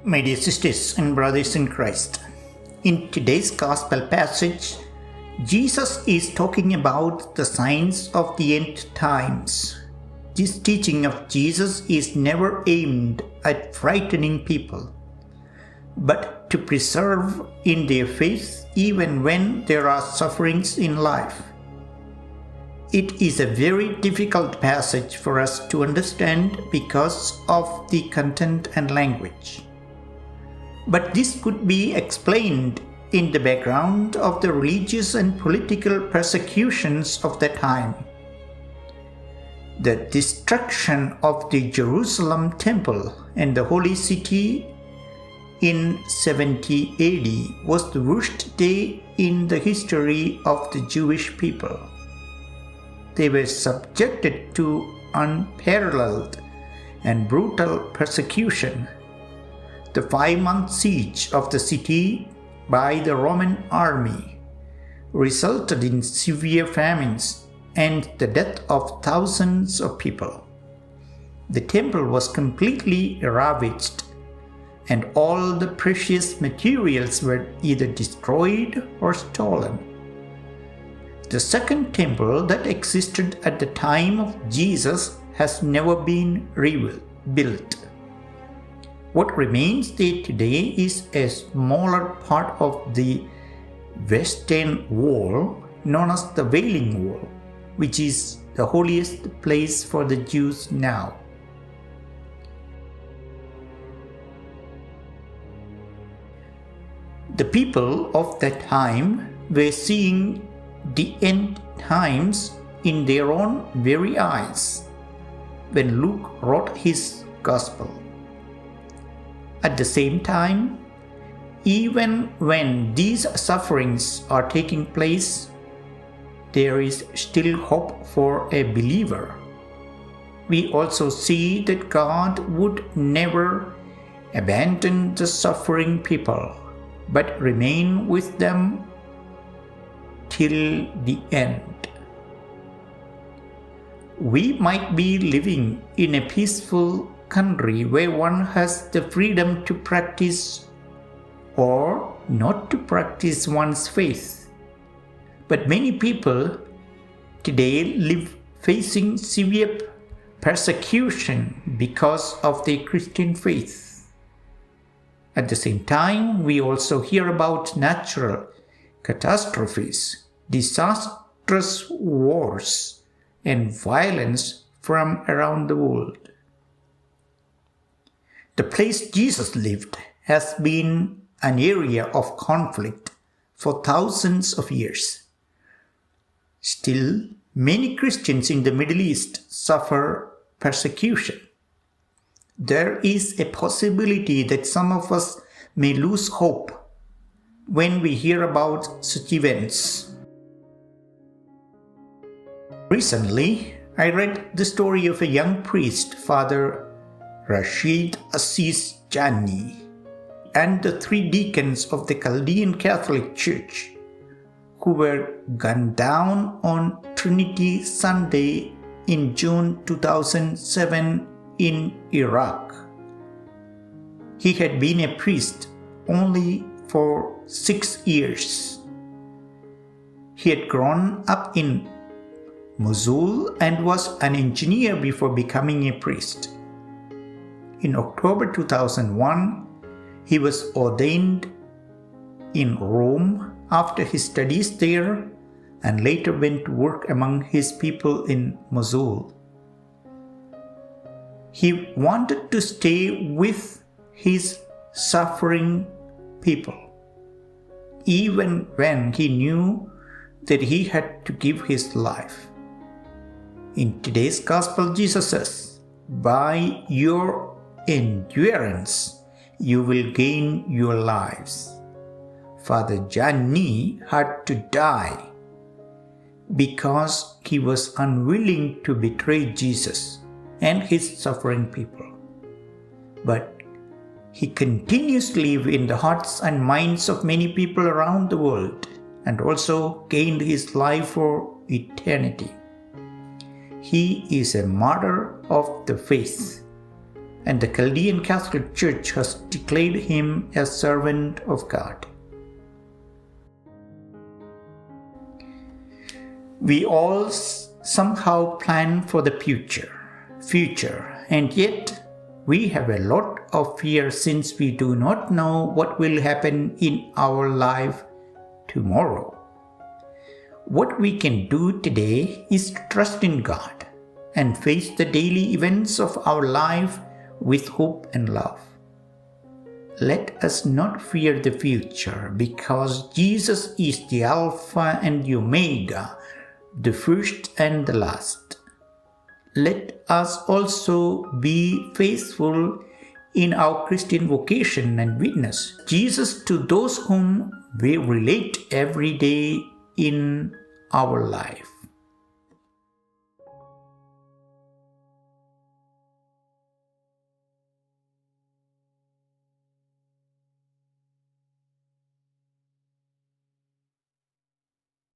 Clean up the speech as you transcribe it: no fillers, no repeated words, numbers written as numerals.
My dear sisters and brothers in Christ, in today's Gospel passage, Jesus is talking about the signs of the end times. This teaching of Jesus is never aimed at frightening people, but to preserve in their faith even when there are sufferings in life. It is a very difficult passage for us to understand because of the content and language. But this could be explained in the background of the religious and political persecutions of the time. The destruction of the Jerusalem temple and the holy city in 70 AD was the worst day in the history of the Jewish people. They were subjected to unparalleled and brutal persecution. The 5-month siege of the city by the Roman army resulted in severe famines and the death of thousands of people. The temple was completely ravaged, and all the precious materials were either destroyed or stolen. The second temple that existed at the time of Jesus has never been rebuilt. What remains there today is a smaller part of the Western Wall known as the Wailing Wall, which is the holiest place for the Jews now. The people of that time were seeing the end times in their own very eyes when Luke wrote his Gospel. At the same time, even when these sufferings are taking place, there is still hope for a believer. We also see that God would never abandon the suffering people, but remain with them till the end. We might be living in a peaceful country where one has the freedom to practice or not to practice one's faith. But many people today live facing severe persecution because of their Christian faith. At the same time, we also hear about natural catastrophes, disastrous wars, and violence from around the world. The place Jesus lived has been an area of conflict for thousands of years. Still, many Christians in the Middle East suffer persecution. There is a possibility that some of us may lose hope when we hear about such events. Recently, I read the story of a young priest, Father Rashid Aziz Jani, and the 3 deacons of the Chaldean Catholic Church who were gunned down on Trinity Sunday in June 2007 in Iraq. He had been a priest only for 6 years. He had grown up in Mosul and was an engineer before becoming a priest. In October 2001, he was ordained in Rome after his studies there and later went to work among his people in Mosul. He wanted to stay with his suffering people, even when he knew that he had to give his life. In today's Gospel, Jesus says, "By your endurance, you will gain your lives." Father Jani had to die because he was unwilling to betray Jesus and his suffering people. But he continues to live in the hearts and minds of many people around the world and also gained his life for eternity. He is a martyr of the faith and the Chaldean Catholic Church has declared him a servant of God. We all somehow plan for the future, and yet we have a lot of fear since we do not know what will happen in our life tomorrow. What we can do today is to trust in God and face the daily events of our life with hope and love. Let us not fear the future, because Jesus is the Alpha and the Omega, the first and the last. Let us also be faithful in our Christian vocation and witness Jesus to those whom we relate every day in our life.